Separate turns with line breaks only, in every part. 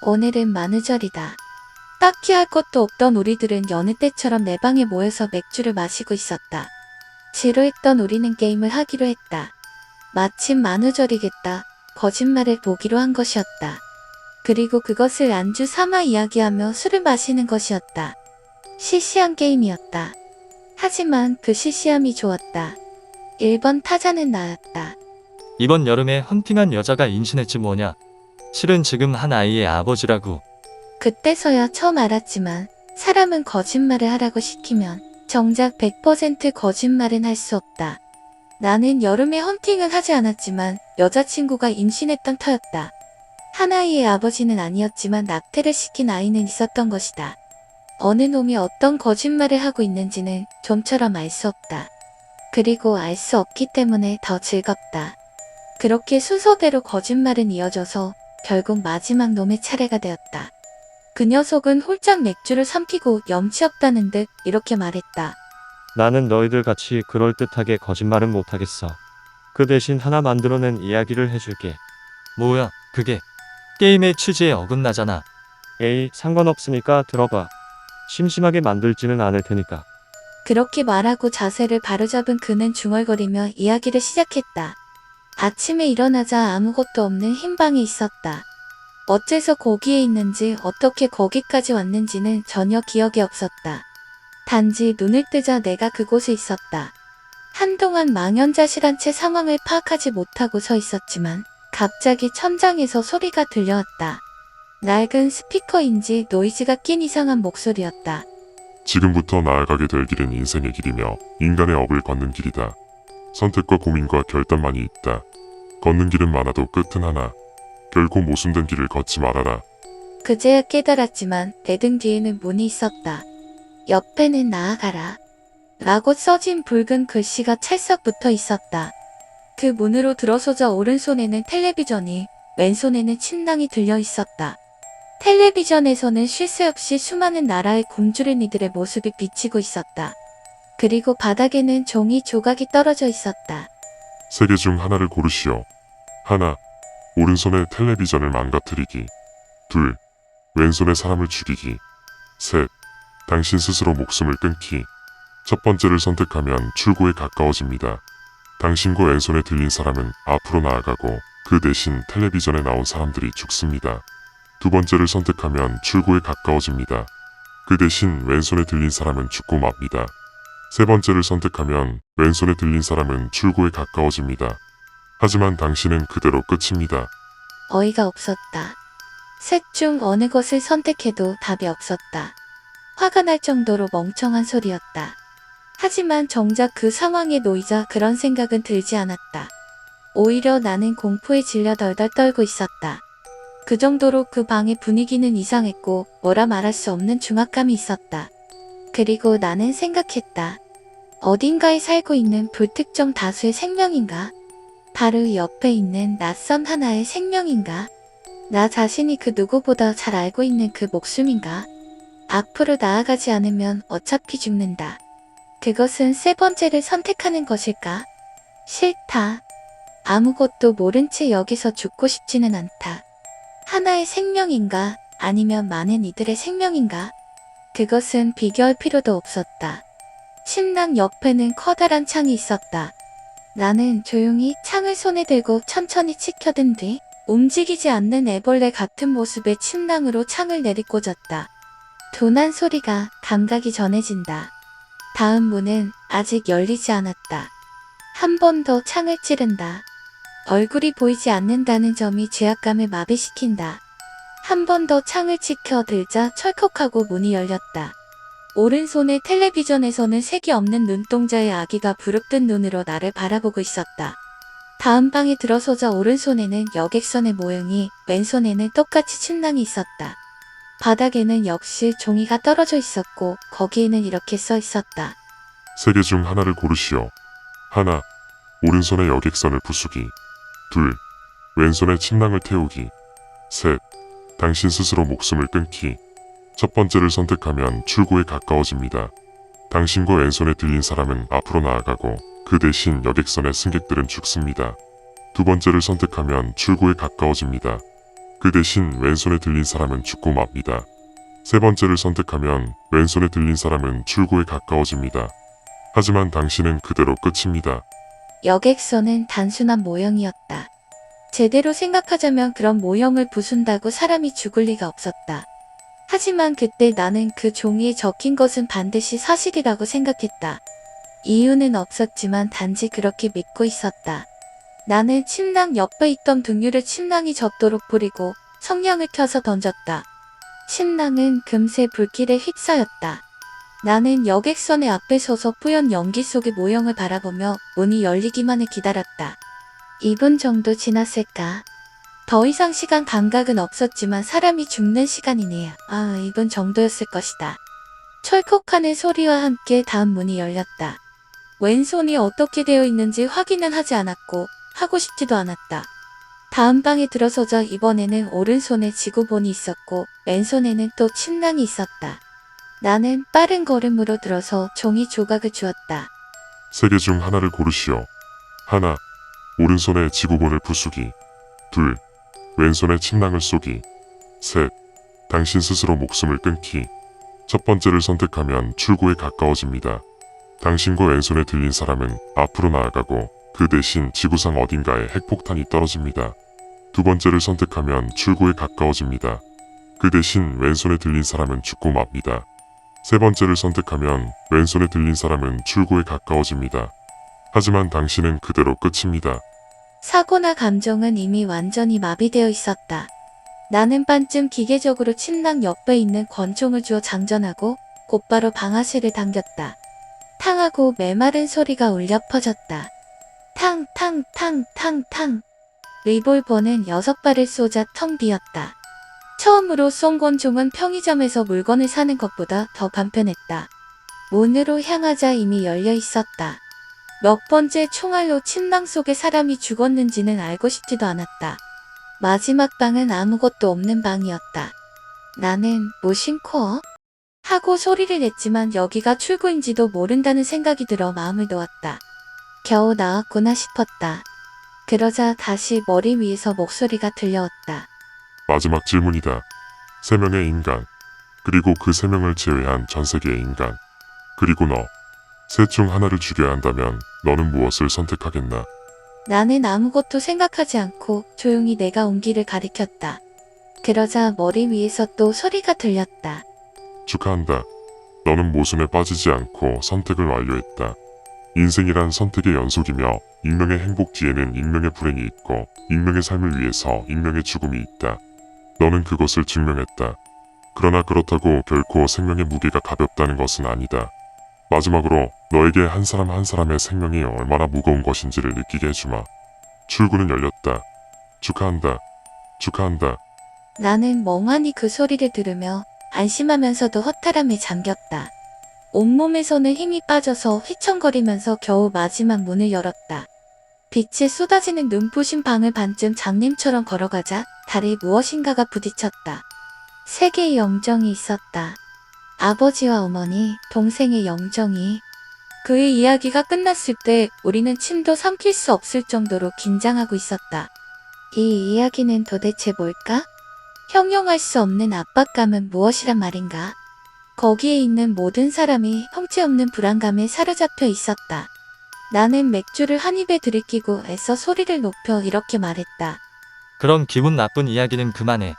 오늘은 만우절이다. 딱히 할 것도 없던 우리들은 여느 때처럼 내 방에 모여서 맥주를 마시고 있었다. 지루했던 우리는 게임을 하기로 했다. 마침 만우절이겠다. 거짓말을 보기로 한 것이었다. 그리고 그것을 안주 삼아 이야기하며 술을 마시는 것이었다. 시시한 게임이었다. 하지만 그 시시함이 좋았다. 1번 타자는 나였다.
이번 여름에 헌팅한 여자가 임신했지 뭐냐. 실은 지금 한 아이의 아버지라고.
그때서야 처음 알았지만 사람은 거짓말을 하라고 시키면 정작 100% 거짓말은 할 수 없다. 나는 여름에 헌팅은 하지 않았지만 여자친구가 임신했던 터였다. 한 아이의 아버지는 아니었지만 낙태를 시킨 아이는 있었던 것이다. 어느 놈이 어떤 거짓말을 하고 있는지는 좀처럼 알 수 없다. 그리고 알 수 없기 때문에 더 즐겁다. 그렇게 순서대로 거짓말은 이어져서 결국 마지막 놈의 차례가 되었다. 그 녀석은 홀짝 맥주를 삼키고 염치 없다는 듯 이렇게 말했다.
나는 너희들 같이 그럴듯하게 거짓말은 못하겠어. 그 대신 하나 만들어낸 이야기를 해줄게.
뭐야, 그게. 게임의 취지에 어긋나잖아.
에이, 상관없으니까 들어봐. 심심하게 만들지는 않을 테니까.
그렇게 말하고 자세를 바로잡은 그는 중얼거리며 이야기를 시작했다. 아침에 일어나자 아무것도 없는 흰 방에 있었다. 어째서 거기에 있는지 어떻게 거기까지 왔는지는 전혀 기억이 없었다. 단지 눈을 뜨자 내가 그곳에 있었다. 한동안 망연자실한 채 상황을 파악하지 못하고 서 있었지만 갑자기 천장에서 소리가 들려왔다. 낡은 스피커인지 노이즈가 낀 이상한 목소리였다.
지금부터 나아가게 될 길은 인생의 길이며 인간의 업을 걷는 길이다. 선택과 고민과 결단만이 있다. 걷는 길은 많아도 끝은 하나. 결코 모순된 길을 걷지 말아라.
그제야 깨달았지만 내 등 뒤에는 문이 있었다. 옆에는 나아가라. 라고 써진 붉은 글씨가 찰싹 붙어 있었다. 그 문으로 들어서자 오른손에는 텔레비전이, 왼손에는 침낭이 들려 있었다. 텔레비전에서는 쉴 새 없이 수많은 나라의 굶주린 이들의 모습이 비치고 있었다. 그리고 바닥에는 종이 조각이 떨어져 있었다.
세 개 중 하나를 고르시오. 하나, 오른손에 텔레비전을 망가뜨리기. 둘, 왼손에 사람을 죽이기. 셋, 당신 스스로 목숨을 끊기. 첫 번째를 선택하면 출구에 가까워집니다. 당신과 왼손에 들린 사람은 앞으로 나아가고 그 대신 텔레비전에 나온 사람들이 죽습니다. 두 번째를 선택하면 출구에 가까워집니다. 그 대신 왼손에 들린 사람은 죽고 맙니다. 세 번째를 선택하면 왼손에 들린 사람은 출구에 가까워집니다. 하지만 당신은 그대로 끝입니다.
어이가 없었다. 셋 중 어느 것을 선택해도 답이 없었다. 화가 날 정도로 멍청한 소리였다. 하지만 정작 그 상황에 놓이자 그런 생각은 들지 않았다. 오히려 나는 공포에 질려 덜덜 떨고 있었다. 그 정도로 그 방의 분위기는 이상했고 뭐라 말할 수 없는 중압감이 있었다. 그리고 나는 생각했다. 어딘가에 살고 있는 불특정 다수의 생명인가? 바로 옆에 있는 낯선 하나의 생명인가? 나 자신이 그 누구보다 잘 알고 있는 그 목숨인가? 앞으로 나아가지 않으면 어차피 죽는다. 그것은 세 번째를 선택하는 것일까? 싫다. 아무것도 모른 채 여기서 죽고 싶지는 않다. 하나의 생명인가? 아니면 많은 이들의 생명인가? 그것은 비교할 필요도 없었다. 침낭 옆에는 커다란 창이 있었다. 나는 조용히 창을 손에 들고 천천히 치켜든 뒤 움직이지 않는 애벌레 같은 모습의 침낭으로 창을 내리꽂았다. 둔한 소리가 감각이 전해진다. 다음 문은 아직 열리지 않았다. 한 번 더 창을 찌른다. 얼굴이 보이지 않는다는 점이 죄악감을 마비시킨다. 한 번 더 창을 치켜들자 철컥하고 문이 열렸다. 오른손의 텔레비전에서는 색이 없는 눈동자의 아기가 부릅뜬 눈으로 나를 바라보고 있었다. 다음 방에 들어서자 오른손에는 여객선의 모형이, 왼손에는 똑같이 침낭이 있었다. 바닥에는 역시 종이가 떨어져 있었고 거기에는 이렇게 써 있었다.
세 개 중 하나를 고르시오. 하나, 오른손에 여객선을 부수기. 둘, 왼손에 침낭을 태우기. 셋, 당신 스스로 목숨을 끊기. 첫 번째를 선택하면 출구에 가까워집니다. 당신과 왼손에 들린 사람은 앞으로 나아가고 그 대신 여객선의 승객들은 죽습니다. 두 번째를 선택하면 출구에 가까워집니다. 그 대신 왼손에 들린 사람은 죽고 맙니다. 세 번째를 선택하면 왼손에 들린 사람은 출구에 가까워집니다. 하지만 당신은 그대로 끝입니다.
여객선은 단순한 모형이었다. 제대로 생각하자면 그런 모형을 부순다고 사람이 죽을 리가 없었다. 하지만 그때 나는 그 종이에 적힌 것은 반드시 사실이라고 생각했다. 이유는 없었지만 단지 그렇게 믿고 있었다. 나는 침낭 옆에 있던 등유를 침낭이 젖도록 뿌리고 성냥을 켜서 던졌다. 침낭은 금세 불길에 휩싸였다. 나는 여객선의 앞에 서서 뿌연 연기 속의 모형을 바라보며 문이 열리기만을 기다렸다. 2분 정도 지났을까? 더 이상 시간 감각은 없었지만 사람이 죽는 시간이네요. 2분 정도였을 것이다. 철컥하는 소리와 함께 다음 문이 열렸다. 왼손이 어떻게 되어 있는지 확인은 하지 않았고 하고 싶지도 않았다. 다음 방에 들어서자 이번에는 오른손에 지구본이 있었고 왼손에는 또 침낭이 있었다. 나는 빠른 걸음으로 들어서 종이 조각을 주었다.
세 개 중 하나를 고르시오. 하나, 오른손에 지구본을 부수기. 둘, 왼손에 침낭을 쏘기. 셋, 당신 스스로 목숨을 끊기. 첫 번째를 선택하면 출구에 가까워집니다. 당신과 왼손에 들린 사람은 앞으로 나아가고 그 대신 지구상 어딘가에 핵폭탄이 떨어집니다. 두 번째를 선택하면 출구에 가까워집니다. 그 대신 왼손에 들린 사람은 죽고 맙니다. 세 번째를 선택하면 왼손에 들린 사람은 출구에 가까워집니다. 하지만 당신은 그대로 끝입니다.
사고나 감정은 이미 완전히 마비되어 있었다. 나는 반쯤 기계적으로 침낭 옆에 있는 권총을 주어 장전하고 곧바로 방아쇠를 당겼다. 탕하고 메마른 소리가 울려 퍼졌다. 탕, 탕, 탕, 탕, 탕. 리볼버는 6발을 쏘자 텅 비었다. 처음으로 쏜 권총은 편의점에서 물건을 사는 것보다 더 간편했다. 문으로 향하자 이미 열려 있었다. 몇 번째 총알로 침낭 속에 사람이 죽었는지는 알고 싶지도 않았다. 마지막 방은 아무것도 없는 방이었다. 나는 무심코 하고 소리를 냈지만 여기가 출구인지도 모른다는 생각이 들어 마음을 놓았다. 겨우 나왔구나 싶었다. 그러자 다시 머리 위에서 목소리가 들려왔다.
마지막 질문이다. 3명의 인간, 그리고 그 3명을 제외한 전 세계의 인간, 그리고 너. 셋 중 하나를 죽여야 한다면 너는 무엇을 선택하겠나?
나는 아무것도 생각하지 않고 조용히 내가 온 길을 가리켰다. 그러자 머리 위에서 또 소리가 들렸다.
축하한다. 너는 모순에 빠지지 않고 선택을 완료했다. 인생이란 선택의 연속이며 익명의 행복 뒤에는 익명의 불행이 있고 익명의 삶을 위해서 익명의 죽음이 있다. 너는 그것을 증명했다. 그러나 그렇다고 결코 생명의 무게가 가볍다는 것은 아니다. 마지막으로 너에게 한 사람 한 사람의 생명이 얼마나 무거운 것인지를 느끼게 해주마. 출구는 열렸다. 축하한다. 축하한다.
나는 멍하니 그 소리를 들으며 안심하면서도 허탈함에 잠겼다. 온몸에서는 힘이 빠져서 휘청거리면서 겨우 마지막 문을 열었다. 빛이 쏟아지는 눈부신 방을 반쯤 장님처럼 걸어가자 다리에 무엇인가가 부딪혔다. 세 개의 영정이 있었다. 아버지와 어머니, 동생의 영정이. 그의 이야기가 끝났을 때 우리는 침도 삼킬 수 없을 정도로 긴장하고 있었다. 이 이야기는 도대체 뭘까? 형용할 수 없는 압박감은 무엇이란 말인가? 거기에 있는 모든 사람이 형체없는 불안감에 사로잡혀 있었다. 나는 맥주를 한 입에 들이키고 애써 소리를 높여 이렇게 말했다.
그럼 기분 나쁜 이야기는 그만해.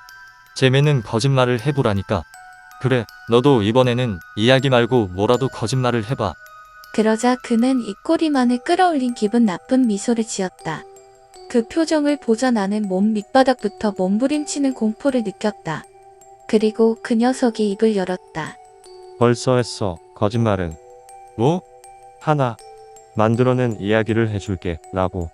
재미는 거짓말을 해보라니까. 그래, 너도 이번에는 이야기 말고 뭐라도 거짓말을 해봐.
그러자 그는 입꼬리만을 끌어올린 기분 나쁜 미소를 지었다. 그 표정을 보자 나는 몸 밑바닥부터 몸부림치는 공포를 느꼈다. 그리고 그 녀석이 입을 열었다.
벌써 했어. 거짓말은.
뭐?
하나. 만들어낸 이야기를 해줄게. 라고.